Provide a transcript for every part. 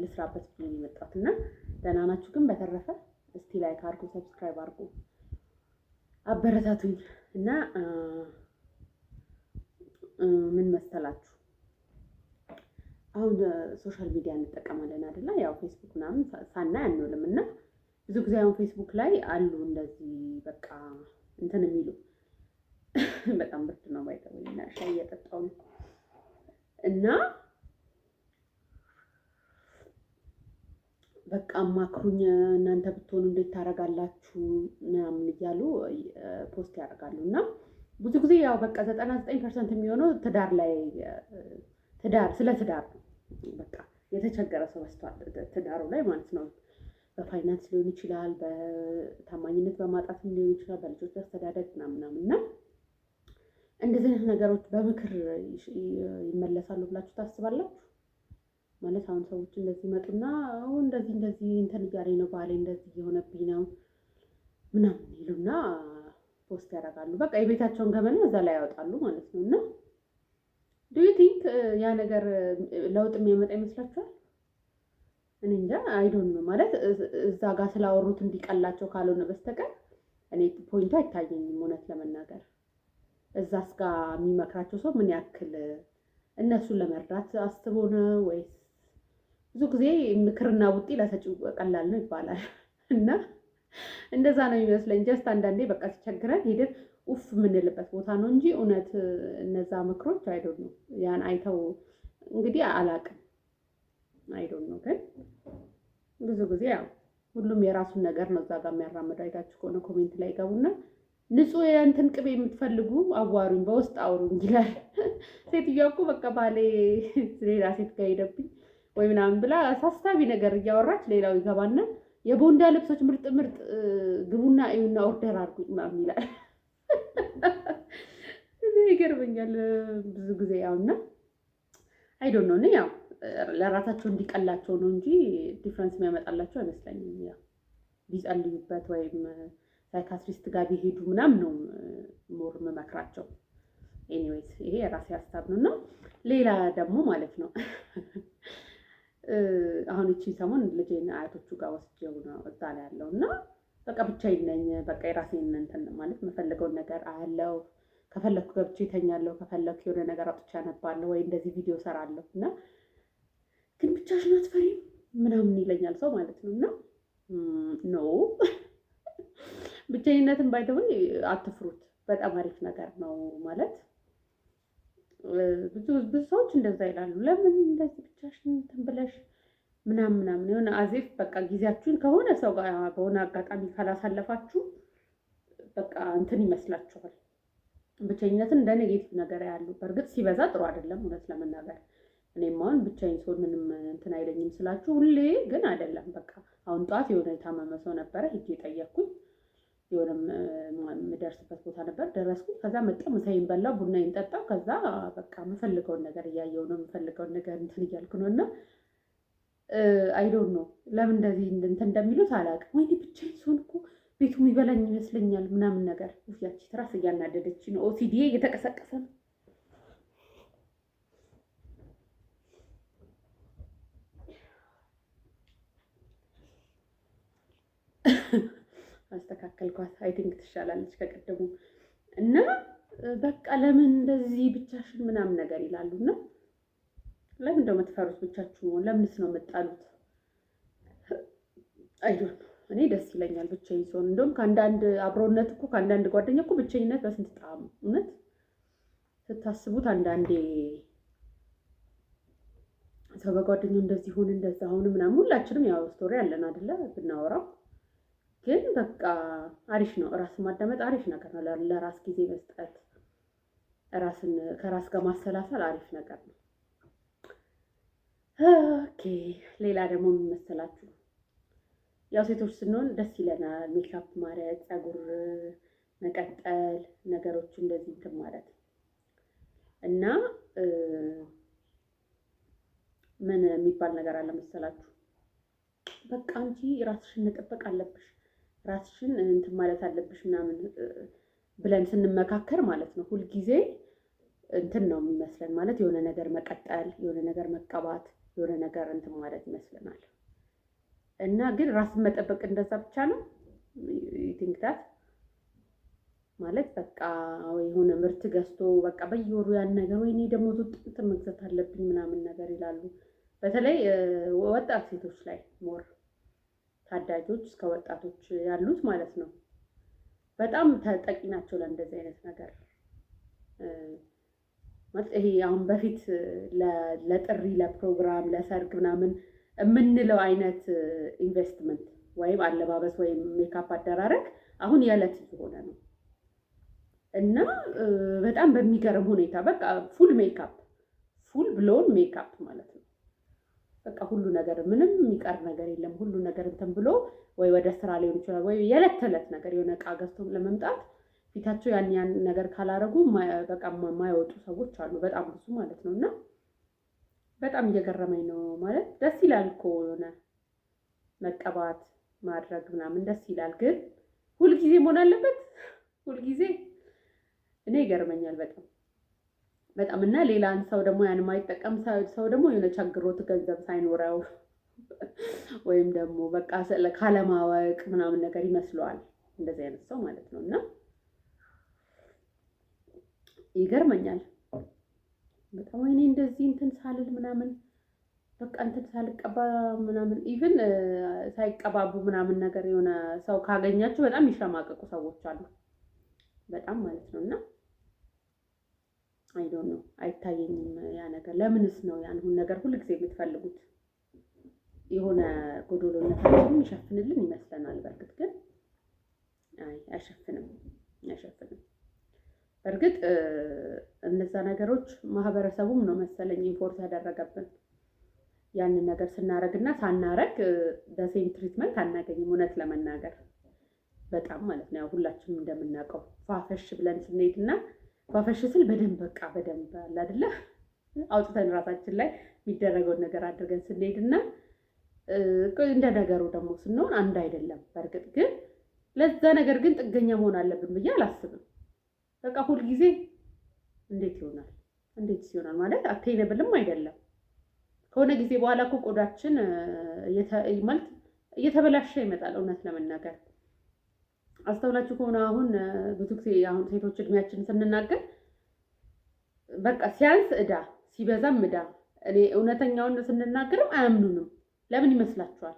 ልስራበት ብዬ ነው የመጣሁት እና ደህና ናችሁ? ግን በተረፈ እስቲ ላይክ አድርጉ፣ ሰብስክራይብ አድርጉ፣ አበረታቱኝ እና ምን መሰላችሁ አሁን ሶሻል ሚዲያ እንጠቀማለን አይደለ? ያው ፌስቡክ ምናምን ሳናይ አንውልም እና ብዙ ጊዜ አሁን ፌስቡክ ላይ አሉ እንደዚህ በቃ እንትን የሚሉ በጣም ብርድ ነው ባይተውና ሻይ እየጠጣሁ ነው እና በቃ አማክሩኝ እናንተ ብትሆኑ እንዴት ታደርጋላችሁ ምናምን እያሉ ፖስት ያደርጋሉ እና ብዙ ጊዜ ያው በቃ 99% የሚሆነው ስለ ትዳር ነው። በቃ የተቸገረ ሰው በስቷል ትዳሩ ላይ ማለት ነው። በፋይናንስ ሊሆን ይችላል፣ በታማኝነት በማጣት ሊሆን ይችላል፣ በልጆች አስተዳደግ ምናምን እና እንደዚህ አይነት ነገሮች በምክር ይመለሳሉ ብላችሁ ታስባላችሁ? ማለት አሁን ሰዎች እንደዚህ መጡና እንደዚህ እንትን እያለኝ ነው ባሌ እንደዚህ የሆነብኝ ነው ምናምን ይሉና ፖስት ያደርጋሉ። በቃ የቤታቸውን ገመና እዛ ላይ ያወጣሉ ማለት ነው እና ዱ ዩ ቲንክ ያ ነገር ለውጥ የሚያመጣ ይመስላችኋል? እኔ እንጃ አይዶንት ነው ማለት እዛ ጋር ስላወሩት እንዲቀላቸው ካልሆነ በስተቀር እኔ ፖይንቱ አይታየኝም እውነት ለመናገር። እዛስ ጋር የሚመክራቸው ሰው ምን ያክል እነሱን ለመርዳት አስቦ ነው ወይስ? ብዙ ጊዜ ምክርና ቡጢ ለሰጪው ቀላል ነው ይባላል እና እንደዛ ነው የሚመስለኝ። ጀስት አንዳንዴ በቃ ሲቸግረን ሄደን ኡፍ የምንልበት ቦታ ነው እንጂ እውነት እነዛ ምክሮች አይዶንት ነው ያን አይተው እንግዲህ አላቅም አይዶንት ነው። ግን ብዙ ጊዜ ያው ሁሉም የራሱን ነገር ነው እዛ ጋር የሚያራምደው። አይታችሁ ከሆነ ኮሜንት ላይ ገቡና ንጹህ የእንትን ቅቤ የምትፈልጉ አዋሩኝ በውስጥ አውሩኝ ይላል። ሴትዮዋ እኮ በቃ ባሌ ሌላ ሴት ጋር ሄደብኝ ወይ ምናምን ብላ አሳሳቢ ነገር እያወራች ሌላው ይገባና የቦንዳ ልብሶች ምርጥ ግቡና እዩና ኦርደር አድርጉኝ ምናምን ይላል። ይገርመኛል ብዙ ጊዜ ያውና አይዶንት ኖ ያው ለራሳቸው እንዲቀላቸው ነው እንጂ ዲፍረንስ የሚያመጣላቸው አይመስለኝም። ያው ቢጸልዩበት ወይም ሳይካትሪስት ጋር ቢሄዱ ምናምን ነው ሞር መመክራቸው። ኤኒዌይስ ይሄ የራሴ ሀሳብ ነው እና ሌላ ደግሞ ማለት ነው አሁን እቺ ሰሞን ልጄን አያቶቹ ጋር ወስጄው ነው እዛ ላይ ያለው እና በቃ ብቻዬን ነኝ። በቃ የራሴን እንትን ማለት የምፈልገውን ነገር አያለው። ከፈለኩ ገብቼ እተኛለሁ፣ ከፈለኩ የሆነ ነገር አውጥቼ አነባለሁ ወይ እንደዚህ ቪዲዮ ሰራለሁ እና ግን ብቻሽን አትፈሪም ምናምን ይለኛል ሰው ማለት ነው እና ኖ ብቻዬነትን ባይተው አትፍሩት፣ በጣም አሪፍ ነገር ነው ማለት ብዙ ሰዎች እንደዛ ይላሉ። ለምን እንደዚህ ብቻሽን እንትን ብለሽ ምናምን የሆነ አዜፍ በቃ ጊዜያችሁን ከሆነ ሰው ጋር በሆነ አጋጣሚ ካላሳለፋችሁ በቃ እንትን ይመስላችኋል። ብቸኝነትን እንደ ኔጌቲቭ ነገር ያሉ በእርግጥ ሲበዛ ጥሩ አይደለም እውነት ለመናገር። እኔም አሁን ብቻዬን ሰው ምንም እንትን አይለኝም ስላችሁ ሁሌ ግን አይደለም። በቃ አሁን ጠዋት የሆነ የታመመ ሰው ነበረ ሂጄ ጠየቅኩኝ። የሆነ የምደርስበት ቦታ ነበር ደረስኩኝ። ከዛ መጣ ምሳዬን በላው፣ ቡናዬን ጠጣው። ከዛ በቃ የምፈልገውን ነገር እያየሁ ነው፣ የምፈልገውን ነገር እንትን እያልኩ ነው እና አይዶንት ኖ ለምን እንደዚህ እንትን እንደሚሉት አላውቅም። ወይኔ ብቻዬን ስሆን እኮ ቤቱ የሚበላኝ ይመስለኛል ምናምን ነገር። ያቺ ትራስ እያናደደች ነው፣ ኦሲዲ እየተቀሰቀሰ ነው። አስተካከልኳት። አይ ቲንክ ትሻላለች ከቀደሙ እና በቃ ለምን እንደዚህ ብቻሽን ምናምን ነገር ይላሉና ለምን እንደው የምትፈሩት ብቻችሁ ነው? ለምንስ ነው የምትጣሉት? አይዶን እኔ ደስ ይለኛል ብቻዬን ስሆን። እንደውም ከአንዳንድ አብሮነት እኮ ከአንዳንድ ጓደኛ እኮ ብቻኝነት በስንት ጣዕም እውነት ስታስቡት። አንዳንዴ ሰው በጓደኛው እንደዚህ ሆነ እንደዛ ሆነ ምናምን ሁላችንም ያው ስቶሪ አለን አይደለ ብናወራው ግን በቃ አሪፍ ነው። ራስን ማዳመጥ አሪፍ ነገር ነው። ለራስ ጊዜ መስጠት፣ ራስን ከራስ ጋር ማሰላሰል አሪፍ ነገር ነው። ኦኬ ሌላ ደግሞ ምን መሰላችሁ? ያው ሴቶች ስንሆን ደስ ይለናል ሜካፕ ማድረግ፣ ፀጉር መቀጠል፣ ነገሮች እንደዚህ እንትን ማለት እና ምን የሚባል ነገር አለ መሰላችሁ? በቃ አንቺ ራስሽን መጠበቅ አለብሽ፣ ራስሽን እንትን ማለት አለብሽ ምናምን ብለን ስንመካከር ማለት ነው ሁልጊዜ እንትን ነው የሚመስለን ማለት የሆነ ነገር መቀጠል፣ የሆነ ነገር መቀባት የሆነ ነገር እንትን ማለት ይመስለናል። እና ግን ራስን መጠበቅ እንደዛ ብቻ ነው ቲንክታት ማለት በቃ የሆነ ምርት ገዝቶ በቃ በየወሩ ያን ነገር ወይኔ ደግሞ ጥንት መግዛት አለብኝ ምናምን ነገር ይላሉ። በተለይ ወጣት ሴቶች ላይ ሞር ታዳጊዎች እስከ ወጣቶች ያሉት ማለት ነው በጣም ተጠቂ ናቸው ለእንደዚህ አይነት ነገር። ማለት ይሄ አሁን በፊት ለጥሪ ለፕሮግራም ለሰርግ ምናምን የምንለው አይነት ኢንቨስትመንት ወይም አለባበስ ወይም ሜካፕ አደራረግ አሁን የዕለት እየሆነ ነው እና በጣም በሚገርም ሁኔታ በቃ ፉል ሜካፕ ፉል ብሎን ሜካፕ ማለት ነው። በቃ ሁሉ ነገር ምንም የሚቀር ነገር የለም። ሁሉ ነገር እንትን ብሎ ወይ ወደ ስራ ሊሆን ይችላል ወይ የዕለት ተዕለት ነገር የሆነ እቃ ገዝቶ ለመምጣት ፊታቸው ያን ነገር ካላረጉ በቃ የማይወጡ ሰዎች አሉ በጣም ብዙ ማለት ነው። እና በጣም እየገረመኝ ነው ማለት ደስ ይላል እኮ የሆነ መቀባት ማድረግ ምናምን ደስ ይላል። ግን ሁልጊዜ መሆን አለበት ሁልጊዜ እኔ ይገርመኛል በጣም በጣም። እና ሌላን ሰው ደግሞ ያን የማይጠቀም ሰው ደግሞ የሆነ ቸግሮት ገንዘብ ሳይኖረው ወይም ደግሞ በቃ ካለማወቅ ምናምን ነገር ይመስለዋል እንደዚህ አይነት ሰው ማለት ነው። እና ይገርመኛል በጣም ወይኔ እንደዚህ እንትን ሳልል ምናምን በቃ እንትን ሳልቀባ ምናምን ኢቭን ሳይቀባቡ ምናምን ነገር የሆነ ሰው ካገኛችሁ በጣም ይሸማቀቁ ሰዎች አሉ በጣም ማለት ነው። እና አይ ዶንት ኖ አይታየኝም ያ ነገር። ለምንስ ነው ያን ነገር ሁልጊዜ የምትፈልጉት? የሆነ ጎዶሎነታችንን ይሸፍንልን ይመስለናል። በእርግጥ ግን አይሸፍንም። በእርግጥ እነዛ ነገሮች ማህበረሰቡም ነው መሰለኝ ኢንፎርስ ያደረገብን። ያንን ነገር ስናረግና ሳናረግ በሴም ትሪትመንት አናገኝም እውነት ለመናገር በጣም ማለት ነው። ሁላችንም እንደምናውቀው ፋፈሽ ብለን ስንሄድና ፋፈሽ ስል በደንብ በቃ በደንብ አለ አይደለ አውጥተን ራሳችን ላይ የሚደረገውን ነገር አድርገን ስንሄድና እንደ ነገሩ ደግሞ ስንሆን አንድ አይደለም። በእርግጥ ግን ለዛ ነገር ግን ጥገኛ መሆን አለብን ብዬ አላስብም። በቃ ሁልጊዜ እንዴት ይሆናል ማለት አቴነብልም አይደለም። ከሆነ ጊዜ በኋላ እኮ ቆዳችን ማለት እየተበላሸ ይመጣል። እውነት ለመናገር አስተውላችሁ ከሆነ አሁን ብዙ ጊዜ አሁን ሴቶች እድሜያችን ስንናገር በቃ ሲያንስ ዕዳ ሲበዛም ዕዳ። እኔ እውነተኛውን ስንናገርም አያምኑንም። ለምን ይመስላችኋል?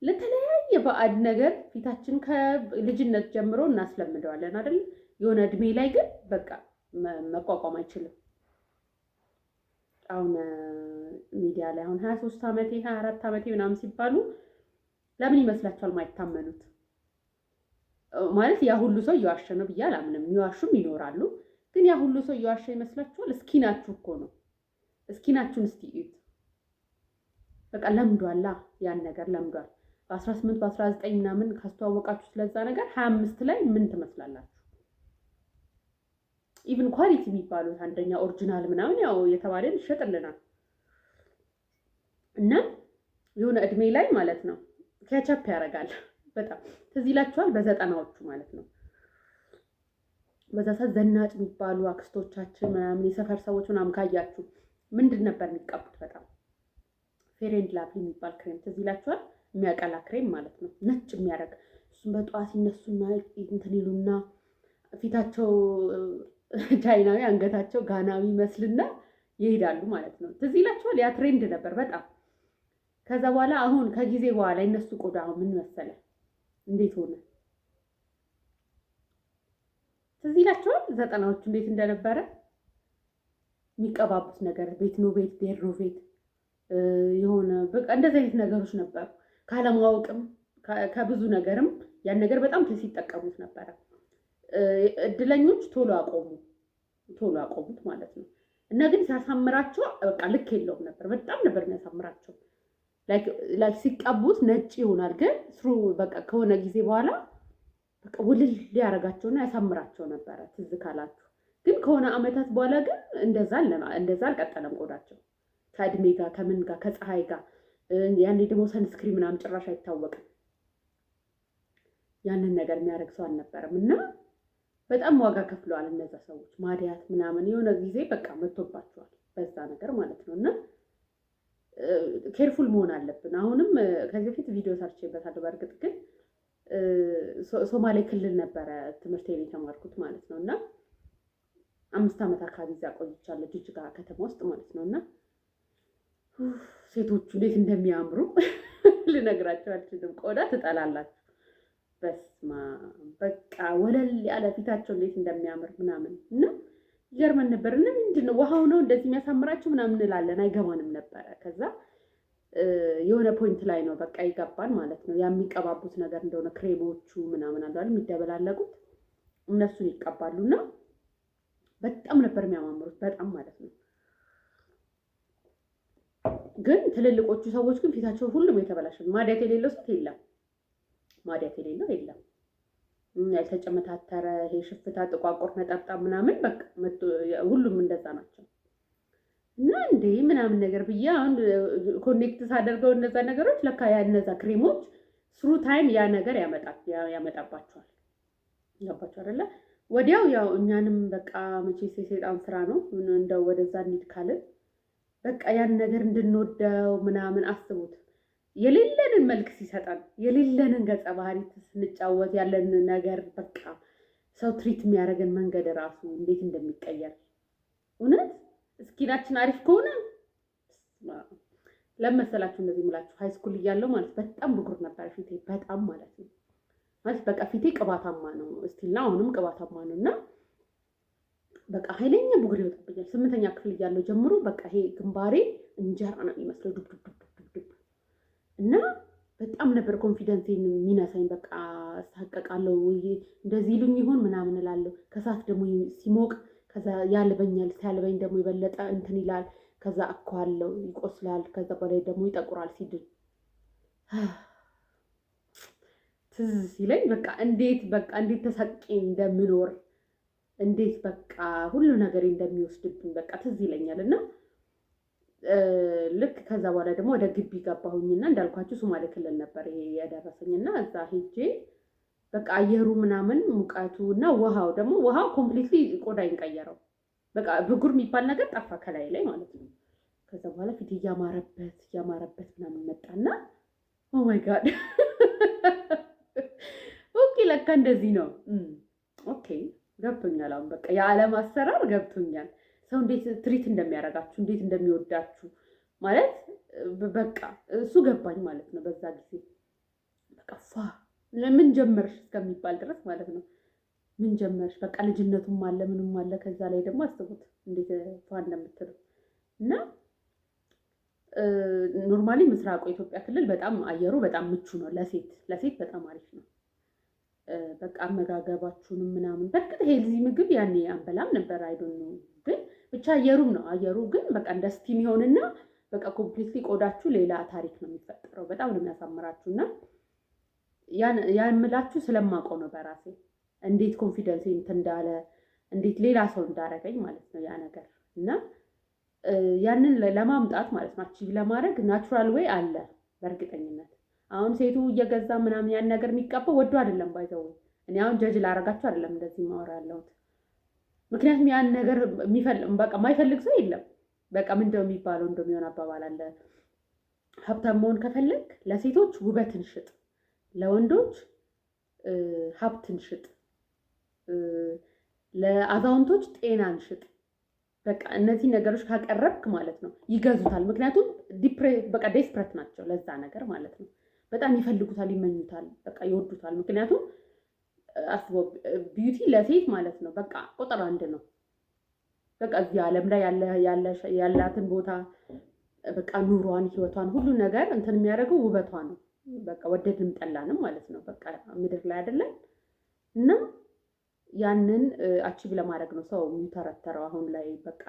ለተለያየ ባዕድ ነገር ፊታችን ከልጅነት ጀምሮ እናስለምደዋለን አይደል? የሆነ እድሜ ላይ ግን በቃ መቋቋም አይችልም። አሁን ሚዲያ ላይ አሁን 23 ዓመቴ 24 ዓመቴ ምናምን ሲባሉ ለምን ይመስላችኋል ማይታመኑት? ማለት ያ ሁሉ ሰው እየዋሸ ነው ብዬ አላምንም። የሚዋሹም ይኖራሉ። ግን ያ ሁሉ ሰው እየዋሸ ይመስላችኋል? እስኪናችሁ እኮ ነው። እስኪናችሁን እስቲ እዩት። በቃ ለምዷላ፣ ያን ነገር ለምዷል። በ18 በ19 ምናምን ካስተዋወቃችሁ ስለዛ ነገር 25 ላይ ምን ትመስላላችሁ? ኢቭን ኳሊቲ የሚባሉት አንደኛ ኦሪጂናል ምናምን ያው የተባለን ይሸጥልናል። እና የሆነ እድሜ ላይ ማለት ነው ከቻፕ ያደርጋል። በጣም ትዝ ይላችኋል በዘጠናዎቹ ማለት ነው። በዛ ሰዓት ዘናጭ የሚባሉ አክስቶቻችን ምናምን የሰፈር ሰዎች ምናምን ካያችሁ ምንድን ነበር የሚቀቡት? በጣም ፌር ኤንድ ላቭሊ የሚባል ክሬም ትዝ ይላችኋል? የሚያቀላ ክሬም ማለት ነው፣ ነጭ የሚያደርግ እሱም በጠዋት ሲነሱና እንትን ይሉና ፊታቸው ቻይናዊ አንገታቸው ጋናዊ መስልና ይሄዳሉ ማለት ነው። ትዝ ይላችኋል? ያ ትሬንድ ነበር በጣም። ከዛ በኋላ አሁን ከጊዜ በኋላ የነሱ ቆዳ አሁን ምን መሰለ እንዴት ሆነ? ትዝ ይላችኋል? ዘጠናዎቹ እንዴት እንደነበረ የሚቀባቡት ነገር ቤት ነው ቤት ዴር ነው ቤት የሆነ በቃ እንደዚህ አይነት ነገሮች ነበሩ። ካለማወቅም ከብዙ ነገርም ያን ነገር በጣም ሲጠቀሙት ነበረ። እድለኞች ቶሎ አቆሙት ማለት ነው። እና ግን ሲያሳምራቸው በቃ ልክ የለውም ነበር። በጣም ነበር የሚያሳምራቸው። ላይክ ሲቀቡት ነጭ ይሆናል፣ ግን ስሩ በቃ ከሆነ ጊዜ በኋላ በቃ ውልል ሊያረጋቸውና ያሳምራቸው ነበረ። ትዝ ካላችሁ ግን ከሆነ አመታት በኋላ ግን እንደዛ አልቀጠለም ቆዳቸው። ከእድሜ ጋር ከምን ጋር ከፀሐይ ጋር ያኔ ደግሞ ሰንስክሪን ምናምን ጭራሽ አይታወቅም። ያንን ነገር የሚያደርግ ሰው አልነበረም። እና በጣም ዋጋ ከፍለዋል እነዛ ሰዎች። ማዲያት ምናምን የሆነ ጊዜ በቃ መጥቶባቸዋል በዛ ነገር ማለት ነው። እና ኬርፉል መሆን አለብን። አሁንም ከዚህ በፊት ቪዲዮ ሰርቼበታለሁ። በእርግጥ ግን ሶማሌ ክልል ነበረ ትምህርቴን የተማርኩት ማለት ነው። እና 5 ዓመት አካባቢ እዛ ቆይቻለሁ፣ ጅጅጋ ከተማ ውስጥ ማለት ነው። እና ሴቶቹ እንዴት እንደሚያምሩ ልነግራቸው አልችልም። ቆዳ ትጠላላችሁ። በስማ በቃ ወለል ያለ ፊታቸው እንዴት እንደሚያምር ምናምን እና ይገርመን ነበር። እና ምንድነው ውሃው ነው እንደዚህ የሚያሳምራቸው ምናምን እንላለን፣ አይገባንም ነበረ። ከዛ የሆነ ፖይንት ላይ ነው በቃ ይገባን ማለት ነው። የሚቀባቡት ነገር እንደሆነ ክሬሞቹ ምናምን አሉ አይደል የሚደበላለቁት፣ እነሱን ይቀባሉና በጣም ነበር የሚያማምሩት፣ በጣም ማለት ነው። ግን ትልልቆቹ ሰዎች ግን ፊታቸው ሁሉም የተበላሸ ነው። ማዲያት የሌለው ሰው የለም፣ ማዲያት የሌለው የለም። ያልተጨመታተረ ይሄ ሽፍታ፣ ጥቋቁር ነጠብጣብ ምናምን በቃ ሁሉም እንደዛ ናቸው። እና እንዴ ምናምን ነገር ብዬ አሁን ኮኔክት ሳደርገው እነዛ ነገሮች ለካ እነዛ ክሬሞች ስሩ ታይም ያ ነገር ያመጣባቸዋል። ገባቸው አይደለ? ወዲያው ያው እኛንም በቃ መቼስ የሰይጣን ስራ ነው እንደው ወደዛ እንሂድ ካልን በቃ ያን ነገር እንድንወደው ምናምን አስቡት። የሌለንን መልክ ሲሰጠን የሌለንን ገጸ ባህሪ ስንጫወት ያለን ነገር በቃ ሰው ትሪት የሚያደርገን መንገድ ራሱ እንዴት እንደሚቀየር እውነት እስኪናችን አሪፍ ከሆነ ለመሰላችሁ እንደዚህ ምላችሁ ሃይስኩል እያለሁ ማለት በጣም ብጉር ነበር ፊቴ፣ በጣም ማለት ነው። ማለት በቃ ፊቴ ቅባታማ ነው እስቲልና አሁንም ቅባታማ ነው። እና በቃ ኃይለኛ ብጉር ይወጣብኛል። 8ኛ ክፍል እያለሁ ጀምሮ በቃ ይሄ ግንባሬ እንጀራ ነው የሚመስለው ዱብ ዱብ ዱብ ዱብ። እና በጣም ነበር ኮንፊደንሴን የሚነሳኝ። በቃ ሳቀቃለሁ ወይ እንደዚህ ይሉኝ ይሆን ምናምን እላለሁ። ከሰዓት ደግሞ ሲሞቅ ከዛ ያልበኛል፣ ሲያልበኝ ደግሞ የበለጠ እንትን ይላል። ከዛ አኳለው ይቆስላል። ከዛ በላይ ደግሞ ይጠቁራል ሲድን ትዝ ሲለኝ በቃ እንዴት ተሰቂ እንደምኖር እንዴት በቃ ሁሉ ነገር እንደሚወስድብኝ በቃ ትዝ ይለኛል። እና ልክ ከዛ በኋላ ደግሞ ወደ ግቢ ገባሁኝና እንዳልኳችሁ ሶማሌ ክልል ነበር ይሄ የደረሰኝና እዛ ሄጄ በቃ አየሩ ምናምን ሙቀቱ እና ውሃው ኮምፕሊትሊ ቆዳዬን ቀየረው። በቃ ብጉር የሚባል ነገር ጠፋ ከላይ ላይ ማለት ነው። ከዛ በኋላ ፊት እያማረበት ምናምን መጣና ኦ ማይ ጋድ ኦኬ ለካ እንደዚህ ነው። ኦኬ ገብቶኛል። አሁን በቃ የዓለም አሰራር ገብቶኛል። ሰው እንዴት ትሪት እንደሚያደርጋችሁ እንዴት እንደሚወዳችሁ ማለት በቃ እሱ ገባኝ ማለት ነው። በዛ ጊዜ በቃ ምን ጀመርሽ እስከሚባል ድረስ ማለት ነው። ምን ጀመርሽ በቃ ልጅነቱም አለ ምንም አለ። ከዛ ላይ ደግሞ አስቡት እንዴት እንደምትሉ እና ኖርማሊ ምስራቁ የኢትዮጵያ ክልል በጣም አየሩ በጣም ምቹ ነው ለሴት በጣም አሪፍ ነው። በቃ አመጋገባችሁንም ምናምን በርግጥ ሄልዚ ምግብ ያኔ አንበላም ነበር አይዶን ግን ብቻ አየሩ ግን በቃ እንደ ስቲም ይሆንና በቃ ኮምፕሊትሊ ቆዳችሁ ሌላ ታሪክ ነው የሚፈጠረው። በጣም ነው የሚያሳምራችሁና ያን የምላችሁ ስለማውቀው ነው በራሴ እንዴት ኮንፊደንስ እንትን እንዳለ እንዴት ሌላ ሰው እንዳረገኝ ማለት ነው ያ ነገር። እና ያንን ለማምጣት ማለት ነው አቺቭ ለማድረግ ናቹራል ዌይ አለ በእርግጠኝነት። አሁን ሴቱ እየገዛ ምናምን ያን ነገር የሚቀባው ወዶ አይደለም ባይዘው። እኔ አሁን ጀጅ ላረጋችሁ አይደለም እንደዚህ ማወራ ያለሁት። ምክንያቱም ያን ነገር በቃ የማይፈልግ ሰው የለም። በቃ ምንድነው የሚባለው እንደሚሆን አባባል አለ። ሀብታም መሆን ከፈለግ ለሴቶች ውበትን ሽጥ፣ ለወንዶች ሀብትን ሽጥ፣ ለአዛውንቶች ጤናን ሽጥ። በቃ እነዚህ ነገሮች ካቀረብክ ማለት ነው ይገዙታል። ምክንያቱም በቃ ዴስፕሬት ናቸው ለዛ ነገር ማለት ነው። በጣም ይፈልጉታል፣ ይመኙታል፣ በቃ ይወዱታል። ምክንያቱም አስበው ቢዩቲ ለሴት ማለት ነው በቃ ቁጥር 1 ነው። በቃ እዚህ ዓለም ላይ ያላትን ቦታ በቃ ኑሯን፣ ህይወቷን፣ ሁሉ ነገር እንትን የሚያደርገው ውበቷ ነው። በቃ ወደድንም ጠላንም ማለት ነው በቃ ምድር ላይ አይደለም። እና ያንን አቺቭ ለማድረግ ነው ሰው የሚተረተረው። አሁን ላይ በቃ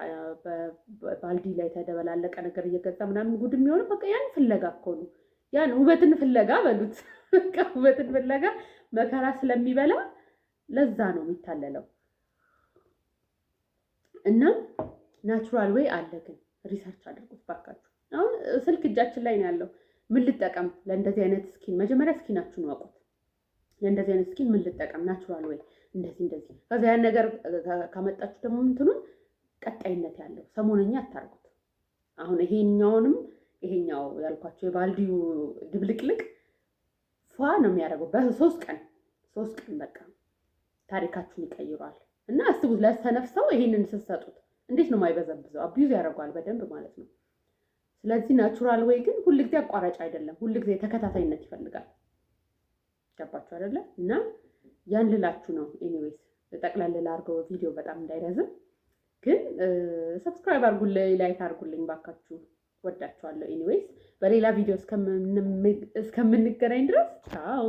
ባልዲ ላይ ተደበላለቀ ነገር እየገዛ ምናምን ጉድ የሚሆነው በቃ ያን ፍለጋ እኮ ነው። ያን ውበትን ፍለጋ በሉት በቃ ውበትን ፍለጋ መከራ ስለሚበላ ለዛ ነው የሚታለለው። እና ናቹራል ዌይ አለ፣ ግን ሪሰርች አድርጉት ባካችሁ። አሁን ስልክ እጃችን ላይ ነው ያለው። ምን ልጠቀም ለእንደዚህ አይነት ስኪን? መጀመሪያ ስኪናችሁን አውቁት። ለእንደዚህ አይነት ስኪን ምን ልጠቀም? ናቹራል ዌይ እንደዚህ። ከዛ ያን ነገር ካመጣችሁ ደግሞ እንትኑን ቀጣይነት ያለው ሰሞነኛ አታርጉት። አሁን ይሄኛውንም ይሄኛው ያልኳቸው የባልዲው ድብልቅልቅ ፏ ነው የሚያደርገው በ3 ቀን በቃ ታሪካችሁን ይቀይሯል። እና አስቡት ለተነፍሰው ይሄንን ስትሰጡት እንዴት ነው የማይበዘብዘው? አቢዩዝ ያደርገዋል በደንብ ማለት ነው። ስለዚህ ናቹራል ወይ ግን ሁልጊዜ አቋራጭ አይደለም፣ ሁልጊዜ ተከታታይነት ይፈልጋል። ገባችሁ አይደለ? እና ያን ልላችሁ ነው። ኤኒዌይስ ጠቅላላ ላድርገው ቪዲዮ በጣም እንዳይረዝም፣ ግን ሰብስክራይብ አድርጉልኝ፣ ላይክ አድርጉልኝ ባካችሁ። ወዳችኋለሁ። ኤኒዌይስ በሌላ ቪዲዮ እስከምንገናኝ ድረስ ቻው።